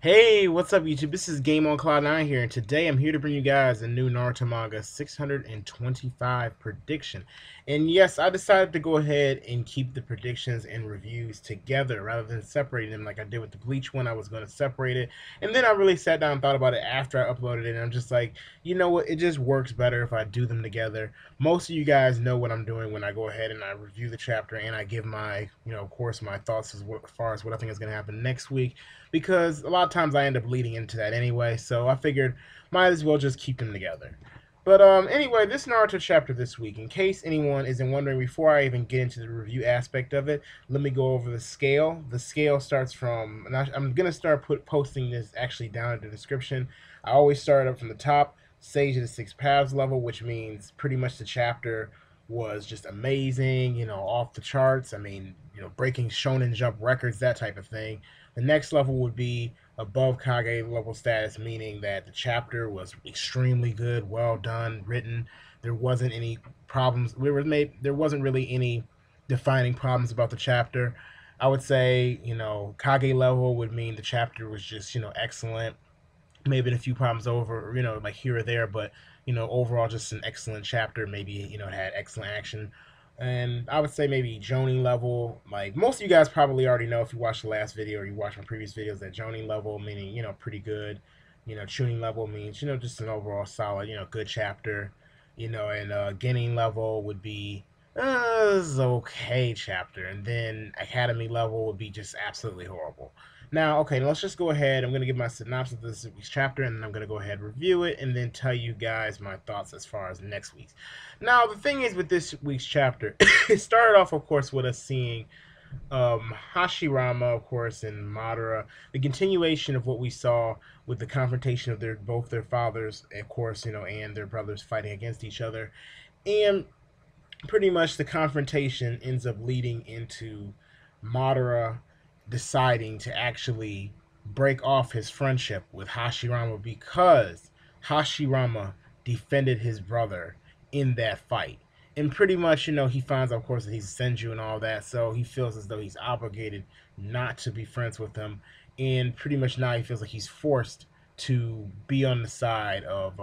Hey, what's up, YouTube? This is Game on Cloud 9 here, and today I'm here to bring you guys a new Naruto manga 625 prediction. And yes, I decided to go ahead and keep the predictions and reviews together rather than separating them like I did with the Bleach one. I was going to separate it, and then I really sat down and thought about it after I uploaded it, and I'm just like, you know what? It just works better if I do them together. Most of you guys know what I'm doing when I go ahead and I review the chapter and I give my, of course, my thoughts as far as what I think is going to happen next week because a lot of times I end up leading into that anyway. So I figured might as well just keep them together. But anyway, this Naruto chapter this week, in case anyone isn't wondering, before I even get into the review aspect of it, let me go over the scale. The scale starts from, and I'm gonna start posting this actually down in the description. I always start up from the top, Sage of the Six Paths level, which means pretty much the chapter was just amazing, off the charts. I mean, breaking Shonen Jump records, that type of thing. The next level would be above Kage level status, meaning that the chapter was extremely good, well done, written. There wasn't any problems. There wasn't really any defining problems about the chapter. I would say, Kage level would mean the chapter was just, excellent. Maybe a few problems over, like here or there, but overall just an excellent chapter. Maybe it had excellent action, and I would say maybe Jonin level. Like most of you guys probably already know if you watched the last video or you watched my previous videos, that Jonin level meaning pretty good. Chunin level means just an overall solid, good chapter. And Genin level would be okay chapter, and then Academy level would be just absolutely horrible. Now, okay, let's just go ahead. I'm going to give my synopsis of this week's chapter, and then I'm going to go ahead and review it, and then tell you guys my thoughts as far as next week's. Now, the thing is with this week's chapter, it started off, of course, with us seeing Hashirama, of course, and Madara. The continuation of what we saw with the confrontation of both their fathers, of course, and their brothers fighting against each other, and pretty much the confrontation ends up leading into Madara deciding to actually break off his friendship with Hashirama because Hashirama defended his brother in that fight. And pretty much, he finds out, of course, that he's a Senju and all that, so he feels as though he's obligated not to be friends with him. And pretty much now he feels like he's forced to be on the side of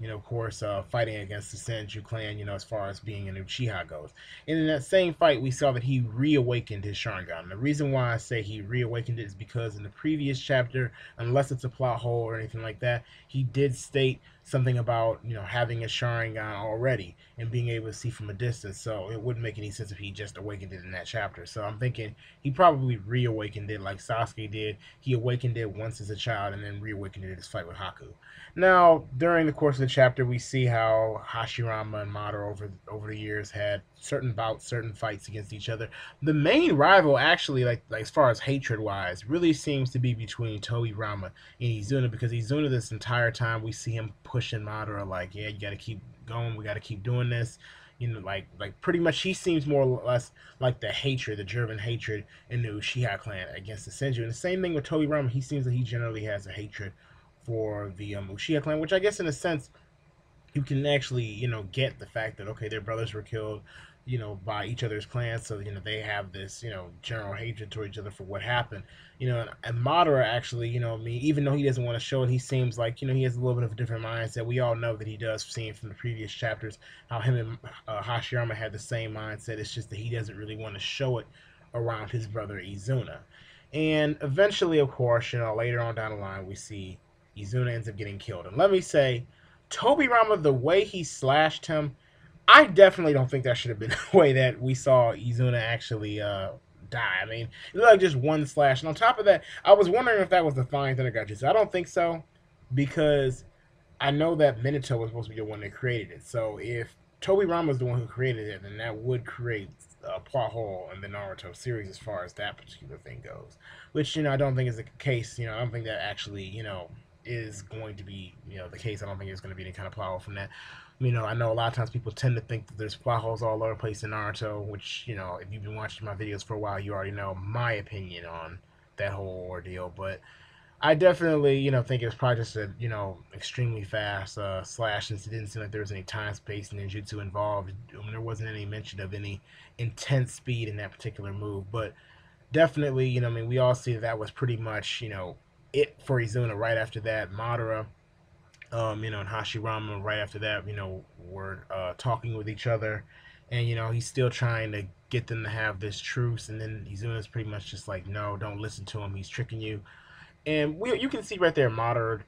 of course, fighting against the Senju clan, as far as being an Uchiha goes. And in that same fight, we saw that he reawakened his Sharingan. And the reason why I say he reawakened it is because in the previous chapter, unless it's a plot hole or anything like that, he did state something about, having a Sharingan already and being able to see from a distance. So it wouldn't make any sense if he just awakened it in that chapter. So I'm thinking he probably reawakened it like Sasuke did. He awakened it once as a child and then reawakened it in his fight with Haku. Now, during the course of the chapter, we see how Hashirama and Madara over the years had certain bouts, certain fights against each other. The main rival, actually, like as far as hatred wise, really seems to be between Tobirama and Izuna, because Izuna this entire time we see him pushing Madara like, yeah, you got to keep going, we got to keep doing this. Like pretty much he seems more or less like the hatred, the driven hatred in the Uchiha clan against the Senju. And the same thing with Tobirama, he seems that he generally has a hatred for the Uchiha clan, which I guess in a sense you can actually get the fact that okay, their brothers were killed by each other's clans, so they have this general hatred toward each other for what happened. And Madara actually, I mean, even though he doesn't want to show it, he seems like he has a little bit of a different mindset. We all know that he does, seeing from the previous chapters how him and Hashirama had the same mindset. It's just that he doesn't really want to show it around his brother Izuna. And eventually, of course, later on down the line, we see Izuna ends up getting killed. And let me say, Tobirama, the way he slashed him, I definitely don't think that should have been the way that we saw Izuna actually die. I mean, it looked like just one slash. And on top of that, I was wondering if that was the Flying Thunder Jutsu. I don't think so, because I know that Minato was supposed to be the one that created it. So if Tobirama was the one who created it, then that would create a plot hole in the Naruto series as far as that particular thing goes. Which I don't think is the case. I don't think that actually is going to be the case. I don't think there's going to be any kind of plot hole from that. I know a lot of times people tend to think that there's plot holes all over the place in Naruto, which if you've been watching my videos for a while, you already know my opinion on that whole ordeal. But I definitely, think it was probably just a, extremely fast slash, since it didn't seem like there was any time, space, ninjutsu involved. There wasn't any mention of any intense speed in that particular move. But definitely, I mean, we all see that was pretty much, it for Izuna. Right after that, Madara, and Hashirama right after that, were talking with each other, and he's still trying to get them to have this truce, and then Izuna's pretty much just like, no, don't listen to him, he's tricking you. And you can see right there Madara,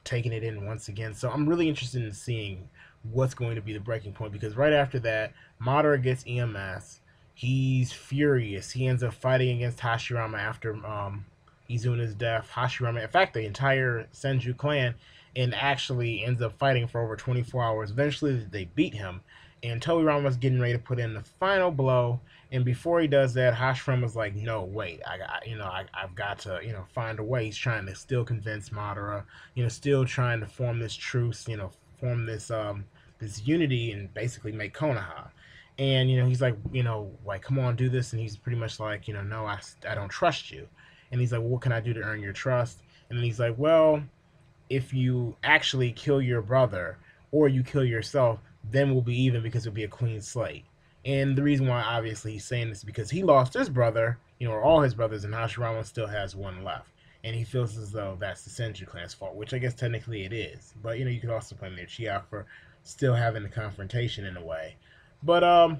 taking it in once again. So I'm really interested in seeing what's going to be the breaking point, because right after that, Madara gets EMS. He's furious. He ends up fighting against Hashirama after Izuna's death. Hashirama, in fact, the entire Senju clan, and actually ends up fighting for over 24 hours. Eventually, they beat him, and Tobirama's getting ready to put in the final blow. And before he does that, Hashirama's like, "No, wait, I've got to, find a way." He's trying to still convince Madara, still trying to form this truce, form this unity, and basically make Konoha. And he's like, come on, do this. And he's pretty much like, no, I don't trust you. And he's like, well, what can I do to earn your trust? And then he's like, well, if you actually kill your brother or you kill yourself, then we'll be even, because it'll be a clean slate. And the reason why obviously he's saying this is because he lost his brother, or all his brothers, and Hashirama still has one left. And he feels as though that's the Senju clan's fault, which I guess technically it is. But you could also blame their Chia for still having the confrontation in a way. But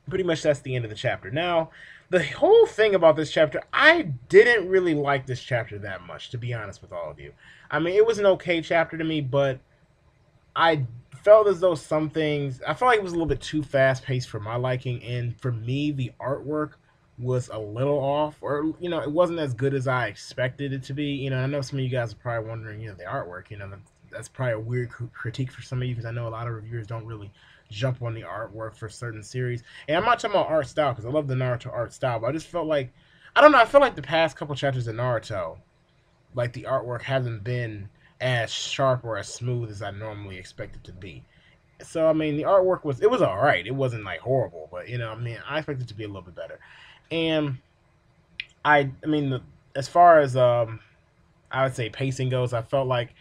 pretty much that's the end of the chapter. Now, the whole thing about this chapter, I didn't really like this chapter that much, to be honest with all of you. I mean, it was an okay chapter to me, but I felt as though some things, I felt like it was a little bit too fast paced for my liking, and for me, the artwork was a little off, or it wasn't as good as I expected it to be. I know some of you guys are probably wondering, the artwork, that's probably a weird critique for some of you, because I know a lot of reviewers don't really jump on the artwork for certain series. And I'm not talking about art style, because I love the Naruto art style, but I just felt like, I don't know, I feel like the past couple chapters of Naruto, like the artwork hasn't been as sharp or as smooth as I normally expect it to be. So I mean, the artwork was all right. It wasn't like horrible, but I mean, I expected it to be a little bit better. And I mean, as far as I would say pacing goes, I felt like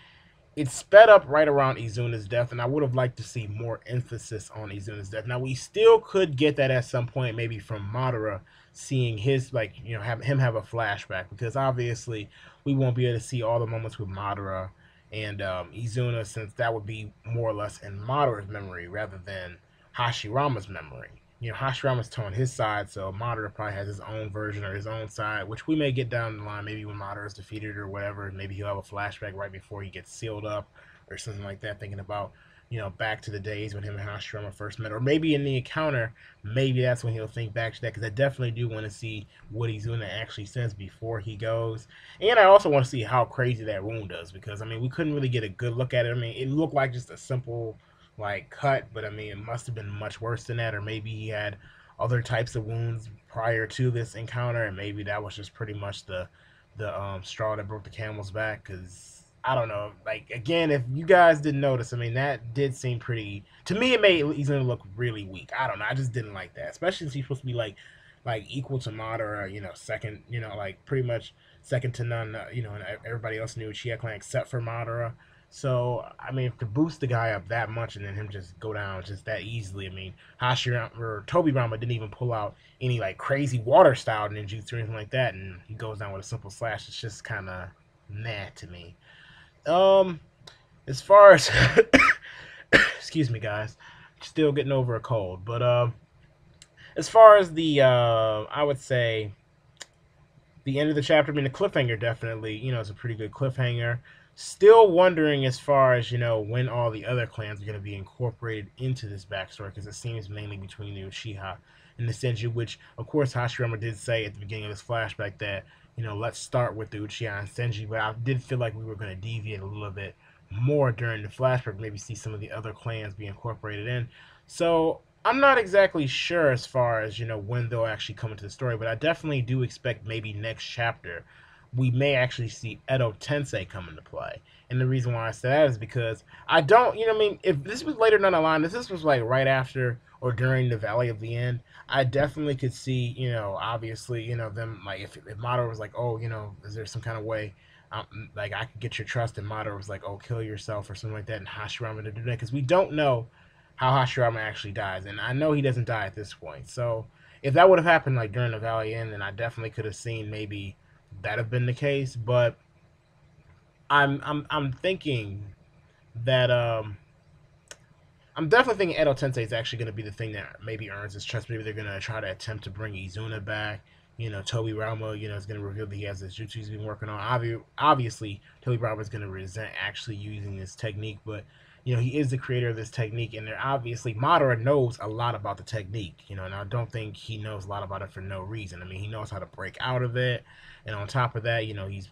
it sped up right around Izuna's death, and I would have liked to see more emphasis on Izuna's death. Now, we still could get that at some point, maybe from Madara seeing his, like, have him have a flashback, because obviously we won't be able to see all the moments with Madara and Izuna, since that would be more or less in Madara's memory rather than Hashirama's memory. Hashirama's telling his side, so Madara probably has his own version or his own side, which we may get down the line, maybe when Madara is defeated or whatever. Maybe he'll have a flashback right before he gets sealed up or something like that, thinking about, back to the days when him and Hashirama first met. Or maybe in the encounter, maybe that's when he'll think back to that, because I definitely do want to see what Izuna actually says before he goes. And I also want to see how crazy that wound does, because, I mean, we couldn't really get a good look at it. I mean, it looked like just a simple like cut, but I mean, it must have been much worse than that, or maybe he had other types of wounds prior to this encounter, and maybe that was just pretty much the straw that broke the camel's back. Because I don't know, like, again, if you guys didn't notice, I mean, that did seem pretty, to me it made Izuna look really weak. I don't know, I just didn't like that, especially since he's supposed to be like equal to Madara, second, like pretty much second to none, and everybody else knew Uchiha clan except for Madara. So, I mean, to boost the guy up that much and then him just go down just that easily, I mean, Hashirama or Tobirama didn't even pull out any like crazy water style ninjutsu or anything like that, and he goes down with a simple slash. It's just kind of mad to me. Um, as far as excuse me, guys, still getting over a cold, but as far as the I would say the end of the chapter, I mean, the cliffhanger definitely, is a pretty good cliffhanger. Still wondering as far as, when all the other clans are going to be incorporated into this backstory, because it seems mainly between the Uchiha and the Senju, which, of course, Hashirama did say at the beginning of this flashback that, let's start with the Uchiha and Senju, but I did feel like we were going to deviate a little bit more during the flashback, maybe see some of the other clans be incorporated in. So I'm not exactly sure as far as, when they'll actually come into the story, but I definitely do expect maybe next chapter we may actually see Edo Tensei come into play. And the reason why I say that is because I don't, I mean, if this was later down the line, if this was like right after or during the Valley of the End, I definitely could see, obviously, them, like, if Madara was like, oh, is there some kind of way, like, I could get your trust, and Madara was like, oh, kill yourself or something like that, and Hashirama to do that, because we don't know how Hashirama actually dies, and I know he doesn't die at this point. So if that would have happened like during the Valley End, then I definitely could have seen maybe that have been the case. But I'm thinking that I'm definitely thinking Edo Tensei is actually going to be the thing that maybe earns his trust. Maybe they're going to try to attempt to bring Izuna back. Toby Rama, is going to reveal that he has this jutsu he's been working on. Obviously, Toby Rama is going to resent actually using this technique, but he is the creator of this technique, and they're obviously Madara knows a lot about the technique. And I don't think he knows a lot about it for no reason. I mean, he knows how to break out of it, and on top of that, he's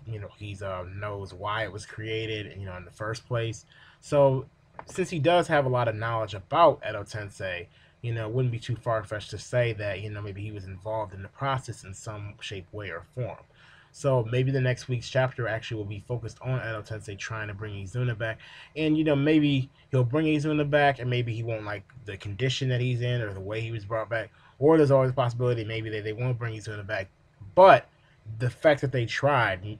knows why it was created, in the first place. So since he does have a lot of knowledge about Edo Tensei, it wouldn't be too far fetched to say that, maybe he was involved in the process in some shape, way, or form. So maybe the next week's chapter actually will be focused on Edo Tensei trying to bring Izuna back. And, maybe he'll bring Izuna back and maybe he won't like the condition that he's in or the way he was brought back. Or there's always a possibility maybe they won't bring Izuna back. But the fact that they tried,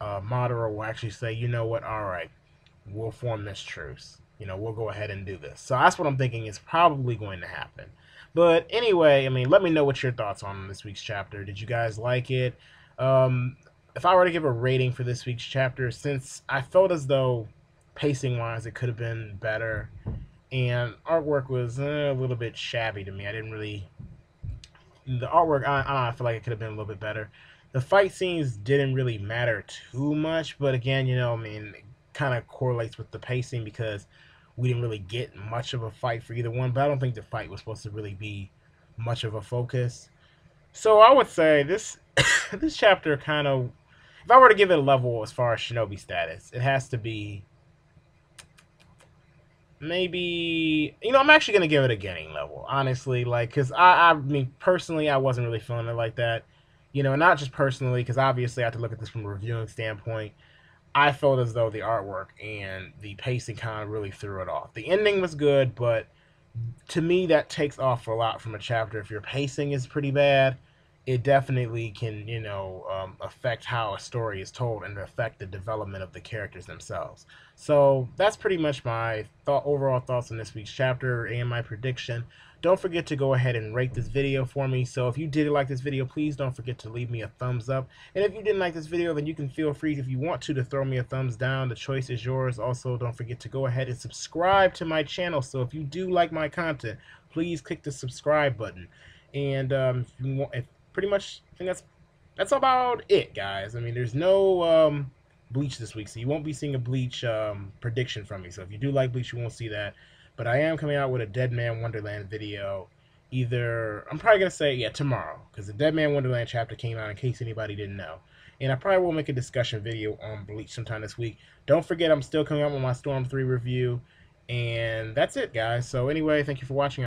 Madara will actually say, you know what, all right, we'll form this truce. We'll go ahead and do this. So that's what I'm thinking is probably going to happen. But anyway, I mean, let me know what your thoughts on this week's chapter. Did you guys like it? If I were to give a rating for this week's chapter, since I felt as though pacing wise it could have been better, and artwork was a little bit shabby to me. I didn't really the artwork. I feel like it could have been a little bit better. The fight scenes didn't really matter too much, but again, I mean, it kind of correlates with the pacing because we didn't really get much of a fight for either one. But I don't think the fight was supposed to really be much of a focus. So I would say this this chapter kind of, if I were to give it a level as far as Shinobi status, it has to be maybe, I'm actually gonna give it a Genin level, honestly, like, because I mean, personally, I wasn't really feeling it like that, not just personally, because obviously I have to look at this from a reviewing standpoint. I felt as though the artwork and the pacing kind of really threw it off. The ending was good, but to me that takes off a lot from a chapter. If your pacing is pretty bad, it definitely can affect how a story is told and affect the development of the characters themselves. So that's pretty much my overall thoughts on this week's chapter and my prediction. Don't forget to go ahead and rate this video for me. So if you did like this video, please don't forget to leave me a thumbs up. And if you didn't like this video, then you can feel free, if you want to throw me a thumbs down. The choice is yours. Also, don't forget to go ahead and subscribe to my channel. So if you do like my content, please click the subscribe button. And if you want, pretty much, I think that's about it, guys. I mean, there's no Bleach this week, so you won't be seeing a Bleach prediction from me. So if you do like Bleach, you won't see that. But I am coming out with a Dead Man Wonderland video. I'm probably going to say, yeah, tomorrow. Because the Dead Man Wonderland chapter came out, in case anybody didn't know. And I probably will make a discussion video on Bleach sometime this week. Don't forget, I'm still coming out with my Storm 3 review. And that's it, guys. So anyway, thank you for watching.